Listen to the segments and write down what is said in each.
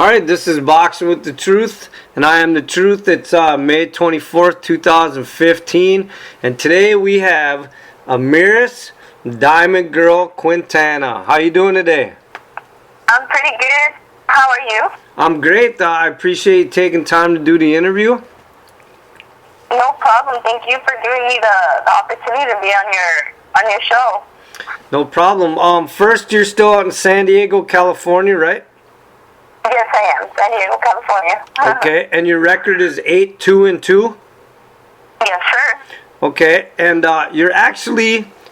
All right, this is Boxing with the Truth, and I am the Truth. It's May 24th, 2015, and today we have Amaris Diamond Girl Quintana. How you doing today? I'm pretty good. How are you? I'm great. I appreciate you taking time to do the interview. No problem. Thank you for giving me the opportunity to be on your show. No problem. First, you're still out in San Diego, California, right? Yes, I am. San Diego, California. Okay, and your record is 8-2-2? Yes, sir. Okay, and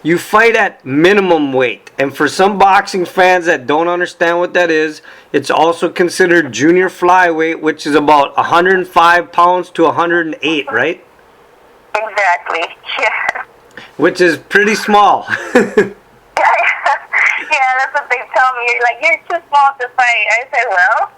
you fight at minimum weight. And for some boxing fans that don't understand what that is, it's also considered junior flyweight, which is about 105 pounds to 108, right? Exactly. Yeah. Which is pretty small. Yeah, that's what they tell me. You're like, you're too small to fight. I said, well,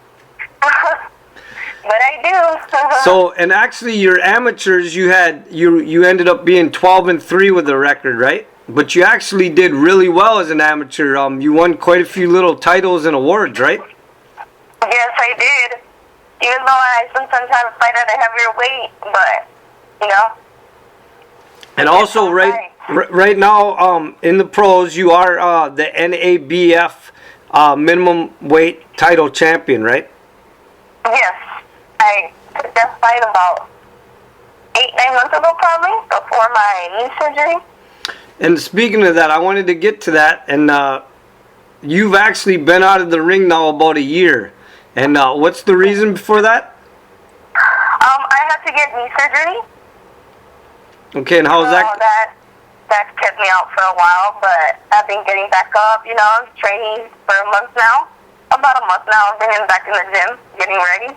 but I do. So, and actually, your amateurs, you ended up being 12-3 with the record, right? But you actually did really well as an amateur. You won quite a few little titles and awards, right? Yes, I did. Even though I sometimes have to fight at a heavier weight, but you know. And also, right now, in the pros, you are the NABF minimum weight title champion, right? Yes, I took that fight about 8-9 months ago, probably before my knee surgery. And speaking of that, I wanted to get to that. And you've actually been out of the ring now about a year. And what's the reason for that? I had to get knee surgery. Okay, and how's that? That's kept me out for a while, but I've been getting back up, training for a month now. About a month now, I've been back in the gym, getting ready.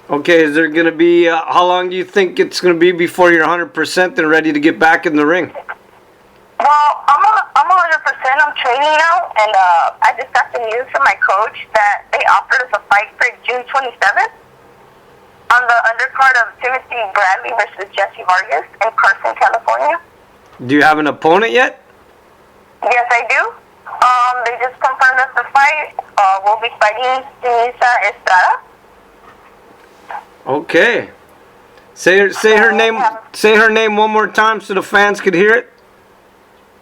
Okay, is there going to be, how long do you think it's going to be before you're 100% and ready to get back in the ring? Well, I'm 100%, I'm training now, and I just got the news from my coach that they offered us a fight for June 27th on the undercard of Timothy Bradley versus Jessie Vargas in Carson, California. Do you have an opponent yet? Yes, I do. They just confirmed us the fight. We'll be fighting Seniesa Estrada. Okay. Say her name. Say her name one more time so the fans could hear it.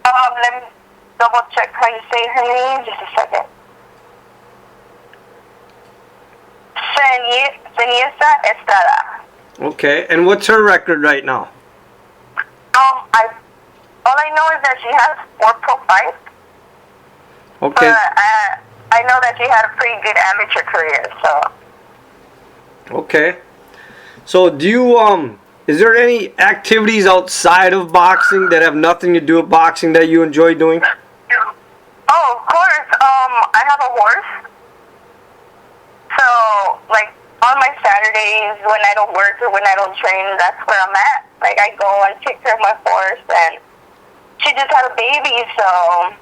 Let me double check how you say her name. Just a second. Seniesa Estrada. Okay. And what's her record right now? All I know is that she has 4 pro fights. Okay. But I know that she had a pretty good amateur career, so. Okay. So do you is there any activities outside of boxing that have nothing to do with boxing that you enjoy doing? Oh, of course. I have a horse. So, like, on my Saturdays when I don't work or when I don't train, that's where I'm at. Like, I go and take care of my horse, and she just had a baby, so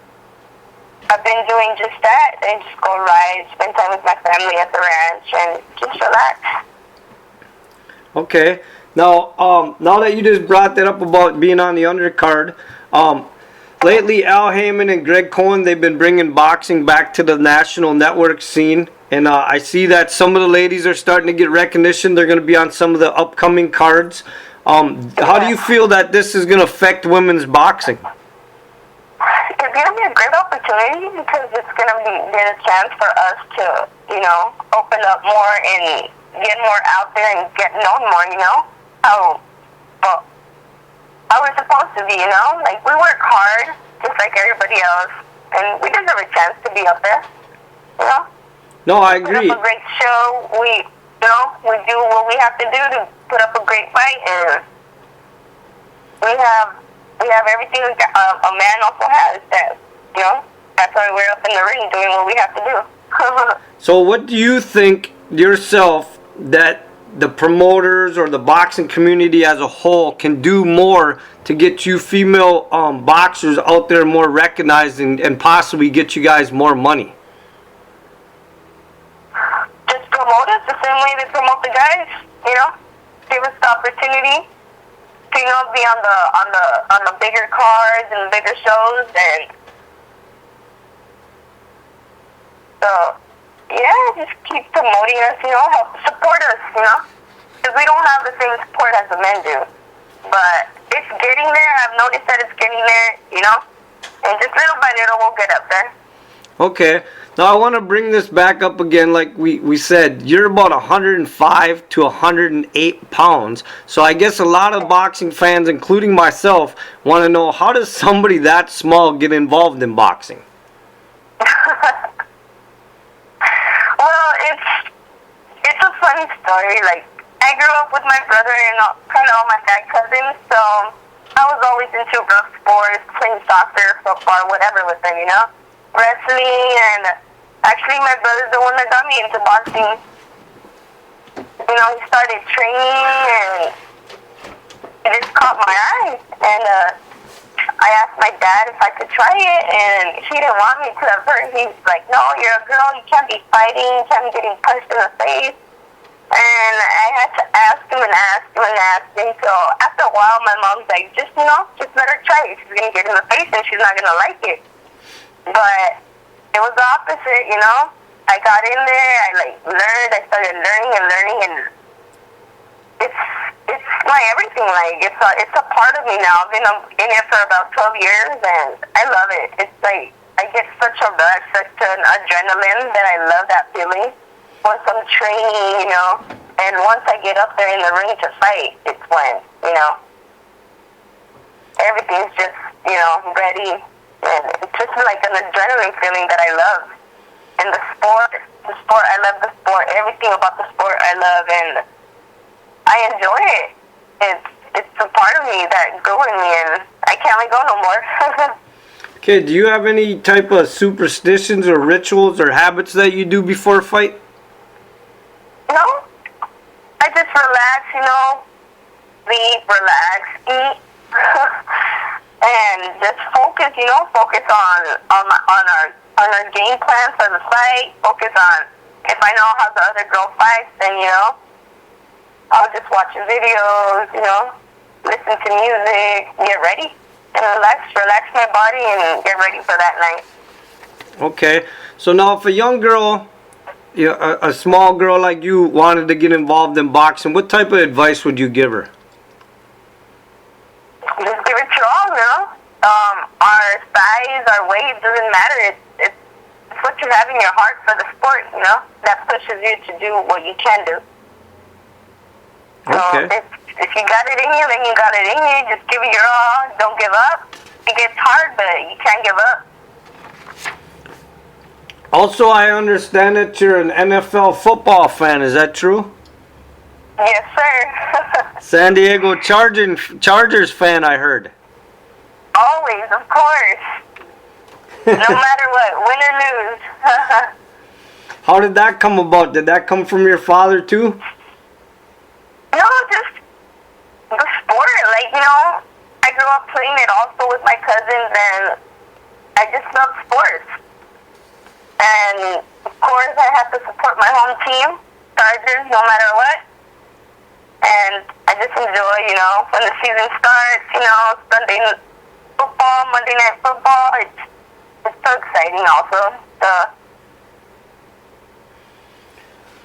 I've been doing just that. And just go ride, spend time with my family at the ranch, and just relax. Okay. Now, now that you just brought that up about being on the undercard, lately Al Heyman and Greg Cohen, they've been bringing boxing back to the national network scene. And I see that some of the ladies are starting to get recognition. They're going to be on some of the upcoming cards. How do you feel that this is going to affect women's boxing? It's going to be a great opportunity because it's going to be a chance for us to, open up more and get more out there and get known more, how we're supposed to be, Like, we work hard just like everybody else, and we deserve a chance to be up there, No, I agree. Put up a great show. We do what we have to do to put up a great fight, and we have everything a man also has. That that's why we're up in the ring doing what we have to do. So, what do you think yourself that the promoters or the boxing community as a whole can do more to get you female boxers out there more recognized and possibly get you guys more money? Promote us the same way they promote the guys, give us the opportunity to be on the bigger cards and bigger shows, and so yeah, just keep promoting us, help support us, because we don't have the same support as the men do. But it's getting there. I've noticed that it's getting there, and just little by little we'll get up there. Okay. Now I want to bring this back up again. Like we said, you're about 105 to 108 pounds. So I guess a lot of boxing fans, including myself, want to know, how does somebody that small get involved in boxing? Well, it's a funny story. Like, I grew up with my brother and kind of all my dad cousins, so I was always into rough sports, playing soccer, football, whatever with them, wrestling, and actually my brother's the one that got me into boxing. He started training, and it just caught my eye, and I asked my dad if I could try it, and he didn't want me to at first. He's like, no, you're a girl, you can't be fighting, you can't be getting punched in the face. And I had to ask him and ask him and ask him. So after a while, my mom's like, just let her try it. She's going to get in the face and she's not going to like it. But it was the opposite, I got in there, I learned, I started learning, and it's my everything. It's a part of me now. I've been in it for about 12 years, and I love it. It's like, I get such a rush, such an adrenaline that I love that feeling. Once I'm training, and once I get up there in the ring to fight, it's when, everything's just, ready. And it's just like an adrenaline feeling that I love. And the sport, I love the sport. Everything about the sport I love, and I enjoy it. It's a part of me that grew in me, and I can't let go no more. Okay, do you have any type of superstitions or rituals or habits that you do before a fight? No, I just relax, sleep, relax, eat, and just focus, focus on our game plan for the fight. Focus on, if I know how the other girl fights, then I'll just watch videos, listen to music, get ready, and relax my body, and get ready for that night. Okay, so now if a young girl, a small girl like you, wanted to get involved in boxing, what type of advice would you give her? Just give it your all, our size, our weight doesn't matter. It's what you have in your heart for the sport, that pushes you to do what you can do. Okay. So if you got it in you, then you got it in you. Just give it your all. Don't give up. It gets hard, but you can't give up. Also, I understand that you're an NFL football fan. Is that true? Yes, sir. San Diego Chargers fan, I heard. Always, of course. No matter what, win or lose. How did that come about? Did that come from your father too? No, just the sport. I grew up playing it also with my cousins, and I just love sports. And of course, I have to support my home team, Chargers, no matter what. And I just enjoy, when the season starts, Sunday football, Monday night football. It's so exciting also.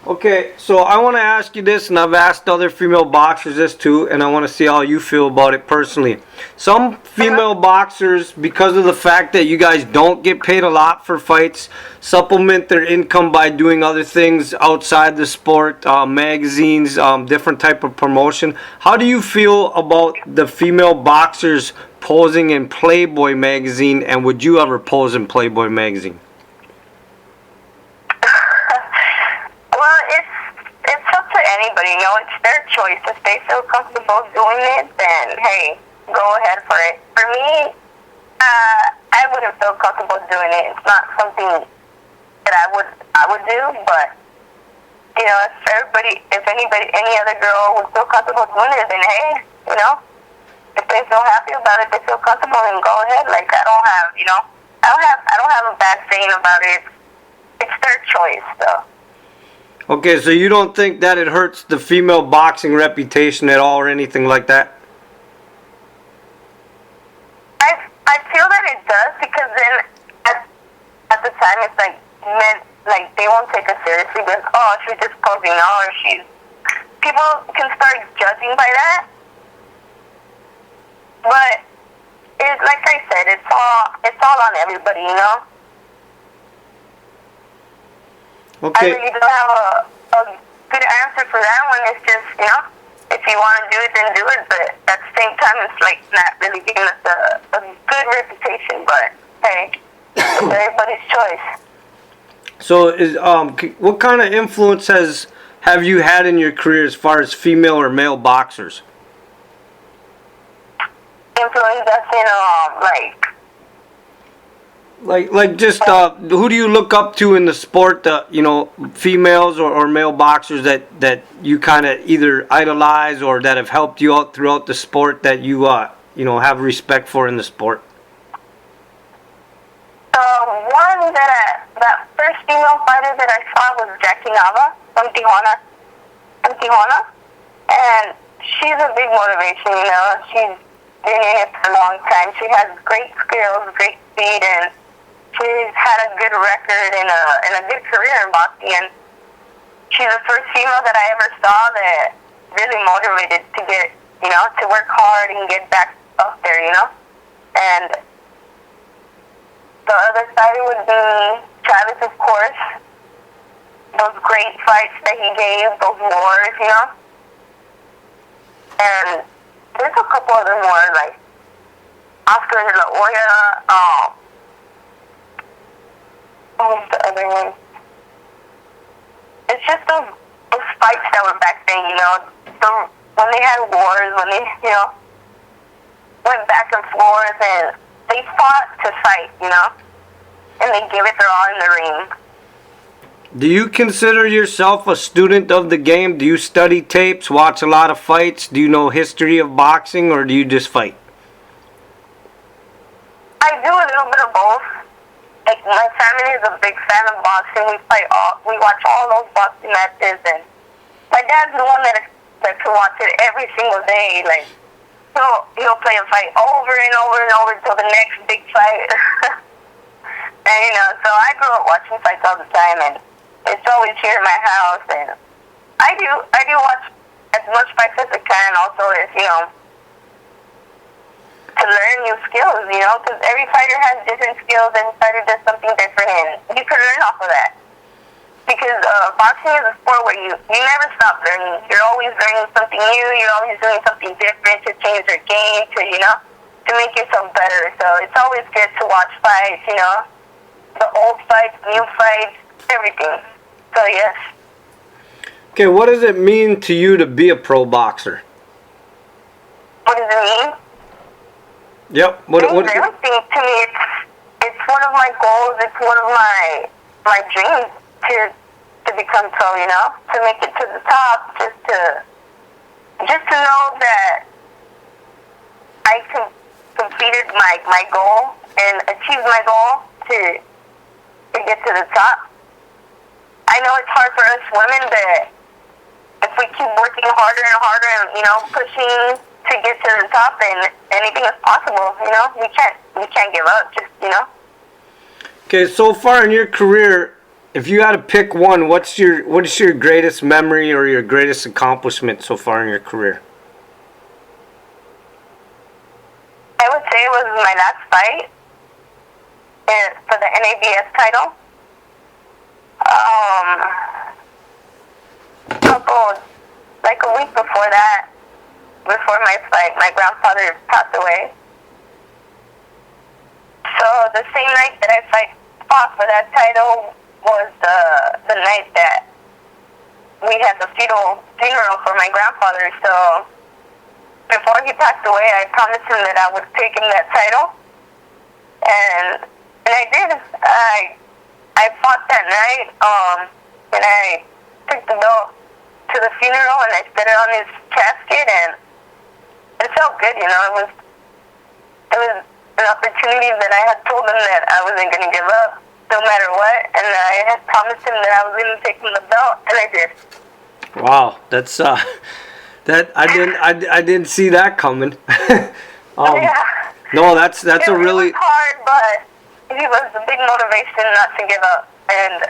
Okay, so I want to ask you this, and I've asked other female boxers this too, and I want to see how you feel about it personally. Some female boxers, because of the fact that you guys don't get paid a lot for fights, supplement their income by doing other things outside the sport, magazines, different type of promotion. How do you feel about the female boxers posing in Playboy magazine, and would you ever pose in Playboy magazine? Well, it's up to anybody, it's their choice. If they feel comfortable doing it, then hey, go ahead for it. For me, I wouldn't feel comfortable doing it. It's not something that I would do, but if any other girl would feel comfortable doing it, then hey, if they feel happy about it, they feel comfortable, then go ahead. I don't have a bad saying about it. It's their choice, though. Okay, so you don't think that it hurts the female boxing reputation at all or anything like that? I feel that it does, because then at the time it's like men, they they won't take her seriously because, oh, she's just posing now, or people can start judging by that. But like I said, it's all on everybody, you know. Okay. I really don't have a good answer for that one. It's just, you know, if you want to do it, then do it. But at the same time, it's like not really giving us a good reputation. But hey, it's everybody's choice. So, what kind of influence have you had in your career as far as female or male boxers? Influence that's in Like just who do you look up to in the sport? You know, females or male boxers that you kind of either idolize or that have helped you out throughout the sport that you have respect for in the sport. One that first female fighter that I saw was Jackie Nava from Tijuana, and she's a big motivation. You know, she's been in it for a long time. She has great skills, great speed, and she's had a good record and a good career in boxing. And she's the first female that I ever saw that really motivated to get, you know, to work hard and get back up there, you know. And the other side would be Travis, of course. Those great fights that he gave, those wars, you know. And there's a couple other more, like Oscar de la Hoya. What was the other one? It's just those fights that were back then, you know. When they had wars, when they, you know, went back and forth, and they fought to fight, you know, and they gave it their all in the ring. Do you consider yourself a student of the game? Do you study tapes, watch a lot of fights? Do you know history of boxing, or do you just fight? I do a little bit of both. Like, my family is a big fan of boxing. We watch all those boxing matches, and my dad's the one that can watch it every single day. Like, he'll play a fight over and over and over until the next big fight. And, you know, so I grew up watching fights all the time, and it's always here in my house. And I do watch as much fights as I can. Also, if, you know, to learn new skills, you know, because every fighter has different skills. Every fighter does something different, and you can learn off of that. Because boxing is a sport where you never stop learning. You're always learning something new. You're always doing something different to change your game, to, you know, to make yourself better. So it's always good to watch fights, you know, the old fights, new fights, everything. So, yes. Okay, what does it mean to you to be a pro boxer? What does it mean? Yep. What everything to me, it's one of my goals. It's one of my dreams to become pro, you know, to make it to the top, just to know that I completed my goal and achieved my goal to get to the top. I know it's hard for us women, but if we keep working harder and harder and, you know, pushing to get to the top, then anything is possible, you know. We can't give up, just, you know. Okay, so far in your career, if you had to pick one, what is your greatest memory or your greatest accomplishment so far in your career? I would say it was my last fight for the NABS title. Like a week before that, before my fight, my grandfather passed away. So the same night that I fought for that title was the night that we had the funeral for my grandfather. So before he passed away, I promised him that I would take him that title, and I did. I fought that night, and I took the belt to the funeral, and I stood it on his casket, and it felt good, you know. It was an opportunity that I had told him that I wasn't going to give up no matter what, and I had promised him that I was going to take him the belt, and I did. Wow, that's that I didn't see that coming. Yeah. No, that's a really. It was hard, but he was a big motivation not to give up, and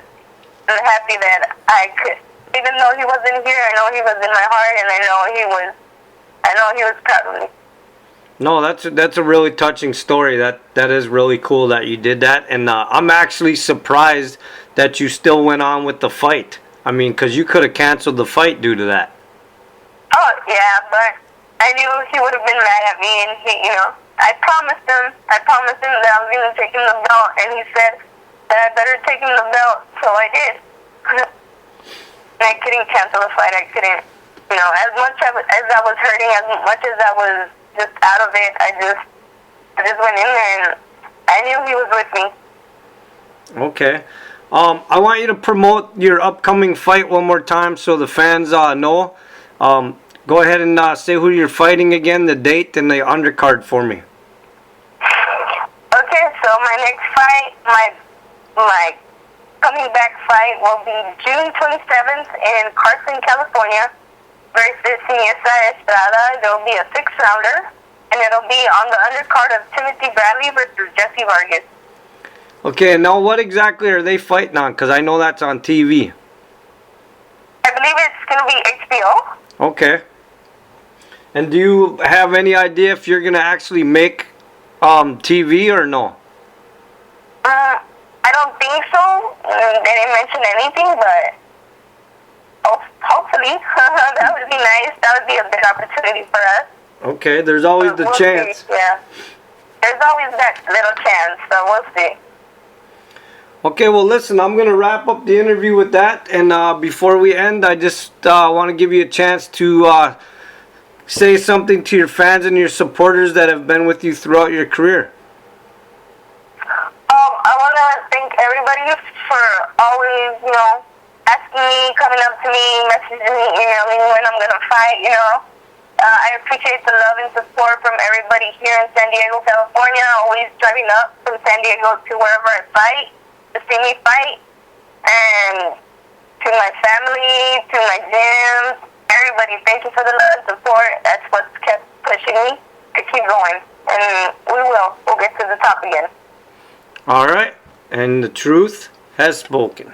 I'm happy that I could, even though he wasn't here, I know he was in my heart, and I know he was proud of me. No, that's a really touching story. That is really cool that you did that, and I'm actually surprised that you still went on with the fight. I mean, because you could have canceled the fight due to that. Oh yeah, but I knew he would have been mad at me, and I promised him that I was going to take him the belt, and he said that I better take him the belt, so I did. I couldn't cancel the fight. I couldn't, as much as I was hurting, as much as I was just out of it, I just went in there, and I knew he was with me. Okay. I want you to promote your upcoming fight one more time so the fans know. Go ahead and say who you're fighting again, the date, and the undercard for me. Okay, so my next fight, my coming back fight will be June 27th in Carson, California versus Seniesa Estrada. There will be a 6-rounder, and it'll be on the undercard of Timothy Bradley versus Jessie Vargas. Okay, now what exactly are they fighting on? Because I know that's on TV. I believe it's going to be HBO. Okay. And do you have any idea if you're going to actually make TV or no? I don't think so. They didn't mention anything, but hopefully. That would be nice. That would be a big opportunity for us. Okay, there's always the chance. See. Yeah. There's always that little chance, so we'll see. Okay, well, listen, I'm going to wrap up the interview with that. And before we end, I just want to give you a chance to say something to your fans and your supporters that have been with you throughout your career. I want to thank everybody for always, asking me, coming up to me, messaging me, emailing me when I'm going to fight, I appreciate the love and support from everybody here in San Diego, California, always driving up from San Diego to wherever I fight to see me fight, and to my family, to my gym, everybody, thank you for the love and support. That's what's kept pushing me to keep going, and we'll get to the top again. All right, and the truth has spoken.